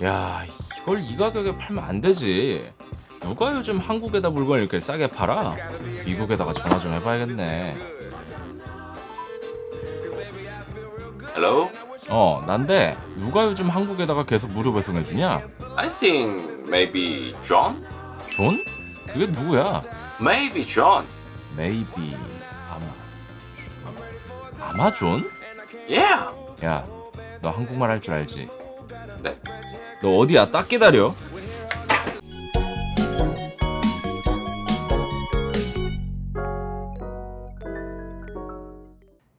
야, 이걸 이 가격에 팔면 안 되지. 누가 요즘 한국에다 물건을 이렇게 싸게 팔아? 미국에다가 전화 좀 해봐야겠네. Hello? 난데 누가 요즘 한국에다가 계속 무료 배송해주냐? I think maybe John? 존? 그게 누구야? Maybe John. 메이비 아마존? Yeah. 야, 너 한국말 할 줄 알지? 네. 너 어디야? 딱 기다려.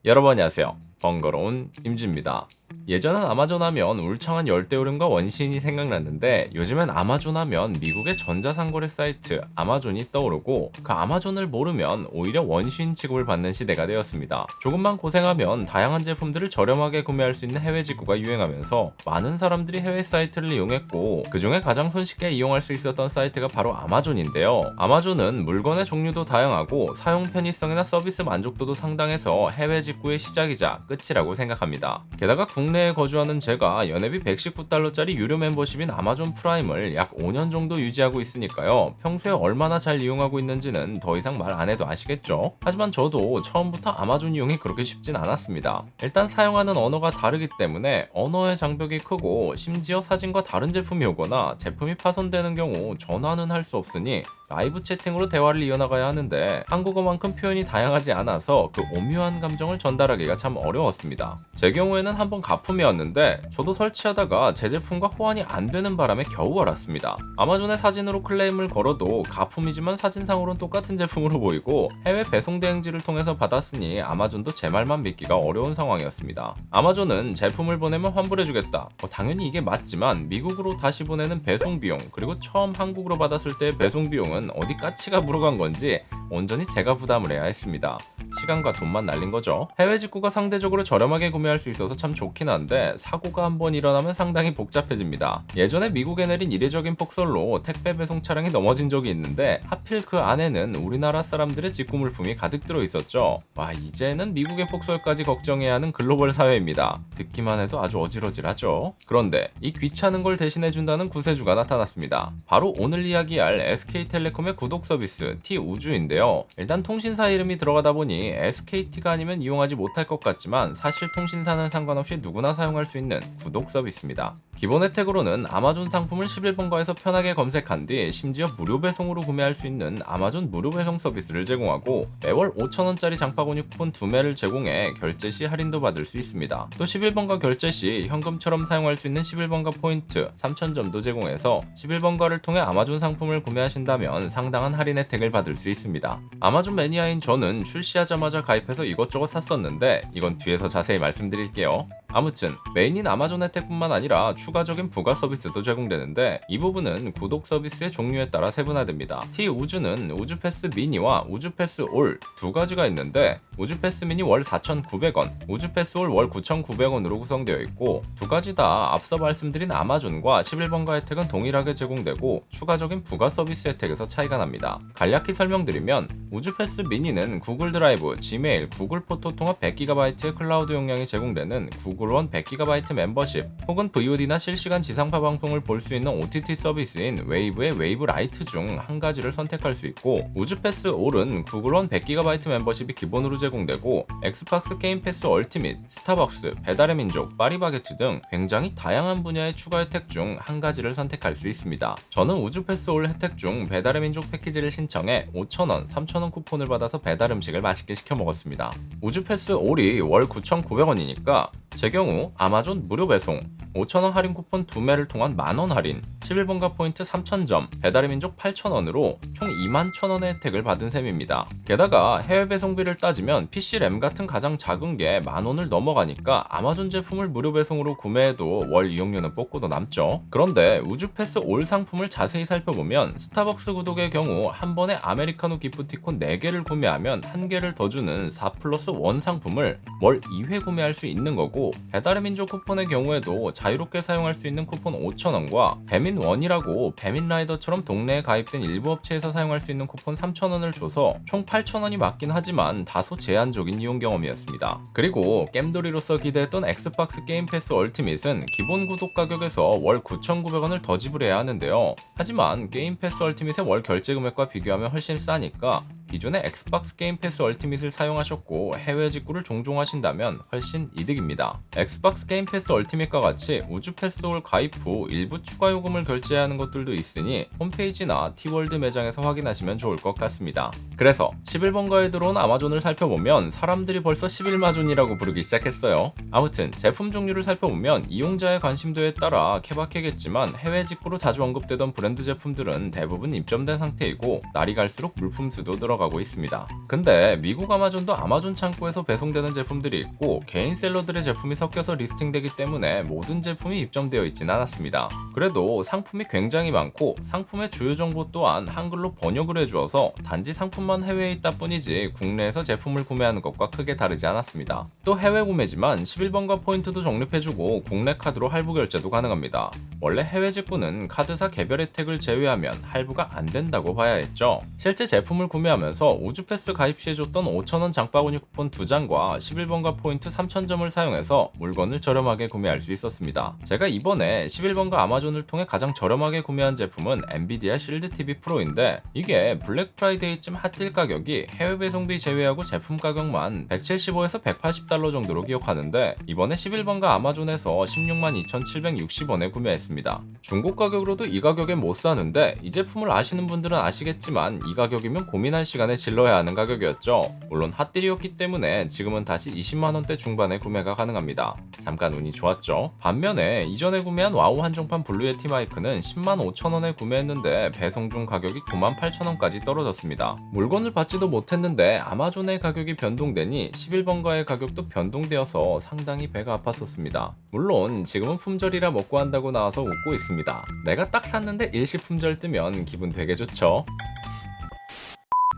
여러분 안녕하세요. 번거로운 임지입니다. 예전엔 아마존 하면 울창한 열대우림과 원시인이 생각났는데 요즘엔 아마존 하면 미국의 전자상거래 사이트 아마존이 떠오르고 그 아마존을 모르면 오히려 원시인 취급을 받는 시대가 되었습니다. 조금만 고생하면 다양한 제품들을 저렴하게 구매할 수 있는 해외 직구가 유행하면서 많은 사람들이 해외 사이트를 이용했고 그중에 가장 손쉽게 이용할 수 있었던 사이트가 바로 아마존인데요. 아마존은 물건의 종류도 다양하고 사용 편의성이나 서비스 만족도도 상당해서 해외 직구의 시작이자 끝이라고 생각합니다. 게다가 국내에 거주하는 제가 연회비 119달러짜리 유료 멤버십인 아마존 프라임을 약 5년 정도 유지하고 있으니까요. 평소에 얼마나 잘 이용하고 있는지는 더 이상 말 안 해도 아시겠죠? 하지만 저도 처음부터 아마존 이용이 그렇게 쉽진 않았습니다. 일단 사용하는 언어가 다르기 때문에 언어의 장벽이 크고 심지어 사진과 다른 제품이 오거나 제품이 파손되는 경우 전화는 할 수 없으니 라이브 채팅으로 대화를 이어나가야 하는데 한국어만큼 표현이 다양하지 않아서 그 오묘한 감정을 전달하기가 참 어려웠습니다. 제 경우에는 한번 가품이었는데 저도 설치하다가 제 제품과 호환이 안 되는 바람에 겨우 알았습니다. 아마존에 사진으로 클레임을 걸어도 가품이지만 사진상으로는 똑같은 제품으로 보이고 해외 배송 대행지를 통해서 받았으니 아마존도 제 말만 믿기가 어려운 상황이었습니다. 아마존은 제품을 보내면 환불해주겠다. 당연히 이게 맞지만 미국으로 다시 보내는 배송 비용 그리고 처음 한국으로 받았을 때의 배송 비용은 어디 까치가 물어간 건지 온전히 제가 부담을 해야 했습니다. 시간과 돈만 날린 거죠. 해외 직구가 상대적으로 저렴하게 구매할 수 있어서 참 좋긴 한데 사고가 한번 일어나면 상당히 복잡해집니다. 예전에 미국에 내린 이례적인 폭설로 택배 배송 차량이 넘어진 적이 있는데 하필 그 안에는 우리나라 사람들의 직구 물품이 가득 들어 있었죠. 와, 이제는 미국의 폭설까지 걱정해야 하는 글로벌 사회입니다. 듣기만 해도 아주 어질어질하죠. 그런데 이 귀찮은 걸 대신해준다는 구세주가 나타났습니다. 바로 오늘 이야기할 SK텔레콤의 구독 서비스 T우주인데요. 일단 통신사 이름이 들어가다 보니 SKT가 아니면 이용하지 못할 것 같지만 사실 통신사는 상관없이 누구나 사용할 수 있는 구독 서비스입니다. 기본 혜택으로는 아마존 상품을 11번가에서 편하게 검색한 뒤 심지어 무료 배송으로 구매할 수 있는 아마존 무료 배송 서비스를 제공하고 매월 5,000원짜리 장바구니 쿠폰 2매를 제공해 결제 시 할인도 받을 수 있습니다. 또 11번가 결제 시 현금처럼 사용할 수 있는 11번가 포인트 3,000점도 제공해서 11번가를 통해 아마존 상품을 구매하신다면 상당한 할인 혜택을 받을 수 있습니다. 아마존 매니아인 저는 출시하자마자 가입해서 이것저것 샀었는데 이건 뒤에서 자세히 말씀드릴게요. 아무튼 메인인 아마존 혜택뿐만 아니라 추가적인 부가 서비스도 제공되는데 이 부분은 구독 서비스의 종류에 따라 세분화됩니다. T우주는 우주패스 미니와 우주패스 올 두 가지가 있는데 우주패스 미니 월 4,900원, 우주패스 올 월 9,900원으로 구성되어 있고 두 가지 다 앞서 말씀드린 아마존과 11번가 혜택은 동일하게 제공되고 추가적인 부가 서비스 혜택에서 차이가 납니다. 간략히 설명드리면 우주패스 미니는 구글 드라이브, 지메일, 구글 포토 통합 100GB의 클라우드 용량이 제공되는 구글원 100GB 멤버십 혹은 VOD나 실시간 지상파 방송을 볼 수 있는 OTT 서비스인 웨이브의 웨이브 라이트 중 한 가지를 선택할 수 있고 우주패스 올은 구글원 100GB 멤버십이 기본으로 제공되고 엑스박스 게임 패스 얼티밋, 스타벅스, 배달의 민족, 파리바게트 등 굉장히 다양한 분야의 추가 혜택 중 한 가지를 선택할 수 있습니다. 저는 우주패스 올 혜택 중 배달의 민족 패키지를 신청해 5,000원, 3,000원 쿠폰을 받아서 배달 음식을 맛있게 시켜 먹었습니다. 우주패스 올이 월 9,900원이니까 제 경우 아마존 무료 배송, 5,000원 할인 쿠폰 2매를 통한 만원 할인, 11번가 포인트 3,000점, 배달의 민족 8,000원으로 총 21,000원의 혜택을 받은 셈입니다. 게다가 해외 배송비를 따지면 PC 램 같은 가장 작은 게 만원을 넘어가니까 아마존 제품을 무료 배송으로 구매해도 월 이용료는 뽑고도 남죠. 그런데 우주패스 올 상품을 자세히 살펴보면 스타벅스 구독의 경우 한 번에 아메리카노 기프티콘 4개를 구매하면 1개를 더 주는 4+1 상품을 월 2회 구매할 수 있는 거고 배달의 민족 쿠폰의 경우에도 자유롭게 사용할 수 있는 쿠폰 5,000원과 배민원이라고 배민라이더처럼 동네에 가입된 일부 업체에서 사용할 수 있는 쿠폰 3,000원을 줘서 총 8,000원이 맞긴 하지만 다소 제한적인 이용 경험이었습니다. 그리고 겜돌이로서 기대했던 엑스박스 게임 패스 얼티밋은 기본 구독 가격에서 월 9,900원을 더 지불해야 하는데요. 하지만 게임 패스 얼티밋의 월 결제 금액과 비교하면 훨씬 싸니까 기존의 엑스박스 게임 패스 얼티밋을 사용하셨고 해외 직구를 종종 하신다면 훨씬 이득입니다. 엑스박스 게임 패스 얼티밋과 같이 우주 패스홀 가입 후 일부 추가 요금을 결제해야 하는 것들도 있으니 홈페이지나 티월드 매장에서 확인하시면 좋을 것 같습니다. 그래서 11번가에 들어온 아마존을 살펴보면 사람들이 벌써 11마존이라고 부르기 시작했어요. 아무튼 제품 종류를 살펴보면 이용자의 관심도에 따라 케바케겠지만 해외 직구로 자주 언급되던 브랜드 제품들은 대부분 입점된 상태이고 날이 갈수록 물품 수도 늘어가고 있습니다. 근데 미국 아마존도 아마존 창고에서 배송되는 제품들이 있고 개인 셀러들의 제품이 섞여서 리스팅되기 때문에 모든 제품이 입점되어 있지는 않았습니다. 그래도 상품이 굉장히 많고 상품의 주요 정보 또한 한글로 번역을 해주어서 단지 상품만 해외에 있다 뿐이지 국내에서 제품을 구매하는 것과 크게 다르지 않았습니다. 또 해외 구매지만 11번가 포인트도 적립해주고 국내 카드로 할부 결제도 가능합니다. 원래 해외 직구는 카드사 개별 혜택을 제외하면 할부가 안 된다고 봐야 했죠. 실제 제품을 구매하면서 우주패스 가입 시에 줬던 5,000원 장바구니 쿠폰 2장과 11번가 포인트 3,000점을 사용해서 물건을 저렴하게 구매할 수 있었습니다. 제가 이번에 11번가 아마존을 통해 가장 저렴하게 구매한 제품은 엔비디아 실드 TV 프로인데 이게 블랙 프라이데이쯤 핫딜 가격이 해외 배송비 제외하고 제품 가격만 175에서 180달러 정도로 기억하는데 이번에 11번가 아마존에서 162,760원에 구매했습니다. 중고 가격으로도 이 가격에 못 사는데 이 제품을 아시는 분들은 아시겠지만 이 가격이면 고민할 시간에 질러야 하는 가격이었죠. 물론 핫딜이었기 때문에 지금은 다시 20만원대 중반에 구매가 가능합니다. 잠깐 운이 좋았죠. 반면에 이전에 구매한 와우 한정판 블루예티 마이크는 105,000원에 구매했는데 배송 중 가격이 98,000원까지 떨어졌습니다. 물건을 받지도 못했는데 아마존의 가격이 변동되니 11번가의 가격도 변동되어서 상당히 배가 아팠었습니다. 물론 지금은 품절이라 먹고 한다고 나와서 웃고 있습니다. 내가 딱 샀는데 일시품절 뜨면 기분 되게 좋죠.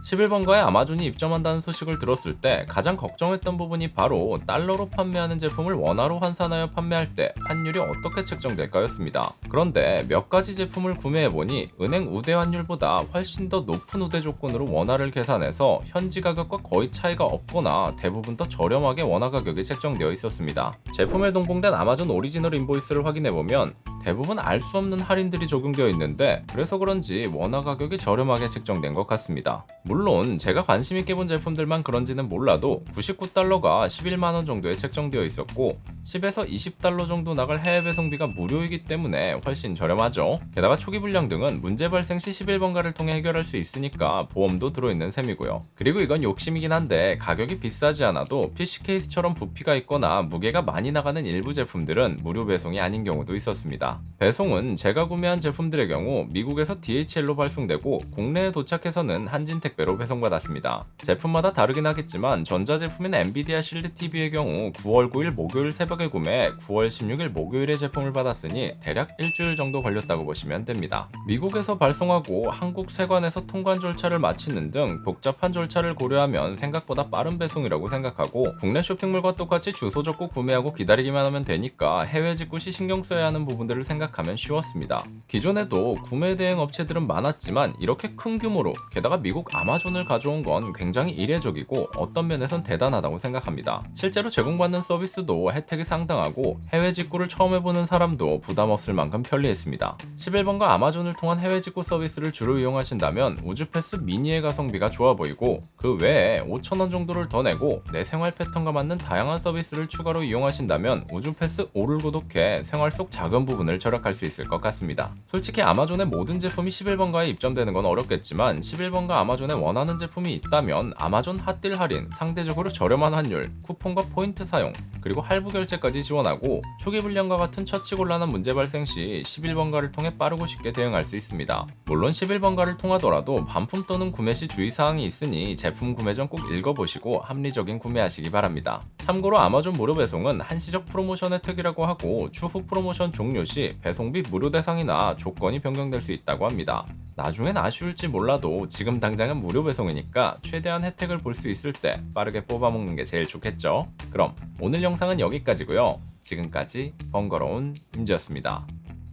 11번가에 아마존이 입점한다는 소식을 들었을 때 가장 걱정했던 부분이 바로 달러로 판매하는 제품을 원화로 환산하여 판매할 때 환율이 어떻게 책정될까였습니다. 그런데 몇 가지 제품을 구매해보니 은행 우대 환율보다 훨씬 더 높은 우대 조건으로 원화를 계산해서 현지 가격과 거의 차이가 없거나 대부분 더 저렴하게 원화 가격이 책정되어 있었습니다. 제품에 동봉된 아마존 오리지널 인보이스를 확인해보면 대부분 알 수 없는 할인들이 적용되어 있는데 그래서 그런지 원화 가격이 저렴하게 책정된 것 같습니다. 물론 제가 관심 있게 본 제품들만 그런지는 몰라도 99달러가 11만원 정도에 책정되어 있었고 10에서 20달러 정도 나갈 해외 배송비가 무료이기 때문에 훨씬 저렴하죠. 게다가 초기 불량 등은 문제 발생 시 11번가를 통해 해결할 수 있으니까 보험도 들어있는 셈이고요. 그리고 이건 욕심이긴 한데 가격이 비싸지 않아도 PC 케이스처럼 부피가 있거나 무게가 많이 나가는 일부 제품들은 무료 배송이 아닌 경우도 있었습니다. 배송은 제가 구매한 제품들의 경우 미국에서 DHL로 발송되고 국내에 도착해서는 한진 택배로 배송받았습니다. 제품마다 다르긴 하겠지만 전자제품인 엔비디아 실드 TV의 경우 9월 9일 목요일 새벽에 구매해 9월 16일 목요일에 제품을 받았으니 대략 일주일 정도 걸렸다고 보시면 됩니다. 미국에서 발송하고 한국 세관에서 통관 절차를 마치는 등 복잡한 절차를 고려하면 생각보다 빠른 배송이라고 생각하고 국내 쇼핑몰과 똑같이 주소 적고 구매하고 기다리기만 하면 되니까 해외 직구 시 신경 써야 하는 부분들을 생각하면 쉬웠습니다. 기존에도 구매 대행 업체들은 많았지만 이렇게 큰 규모로 게다가 미국 아마존을 가져온 건 굉장히 이례적이고 어떤 면에선 대단하다고 생각합니다. 실제로 제공받는 서비스도 혜택이 상당하고 해외 직구를 처음 해보는 사람도 부담 없을 만큼 편리했습니다. 11번가 아마존을 통한 해외 직구 서비스를 주로 이용하신다면 우주패스 미니의 가성비가 좋아 보이고 그 외에 5,000원 정도를 더 내고 내 생활 패턴과 맞는 다양한 서비스를 추가로 이용하신다면 우주패스 5를 구독해 생활 속 작은 부분을 절약할 수 있을 것 같습니다. 솔직히 아마존의 모든 제품이 11번가에 입점되는 건 어렵겠지만 11번가 아마존에 원하는 제품이 있다면 아마존 핫딜 할인, 상대적으로 저렴한 환율, 쿠폰과 포인트 사용, 그리고 할부 결제까지 지원하고 초기 불량과 같은 처치곤란한 문제 발생 시 11번가를 통해 빠르고 쉽게 대응할 수 있습니다. 물론 11번가를 통하더라도 반품 또는 구매 시 주의사항이 있으니 제품 구매 전 꼭 읽어보시고 합리적인 구매하시기 바랍니다. 참고로 아마존 무료 배송은 한시적 프로모션 혜택이라고 하고 추후 프로모션 종료 시 배송비 무료 대상이나 조건이 변경될 수 있다고 합니다. 나중엔 아쉬울지 몰라도 지금 당장은 무료 배송이니까 최대한 혜택을 볼 수 있을 때 빠르게 뽑아먹는 게 제일 좋겠죠? 그럼 오늘 영상은 여기까지고요. 지금까지 번거로운 임지였습니다.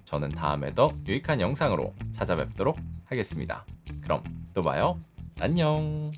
저는 다음에 더 유익한 영상으로 찾아뵙도록 하겠습니다. 그럼 또 봐요. 안녕.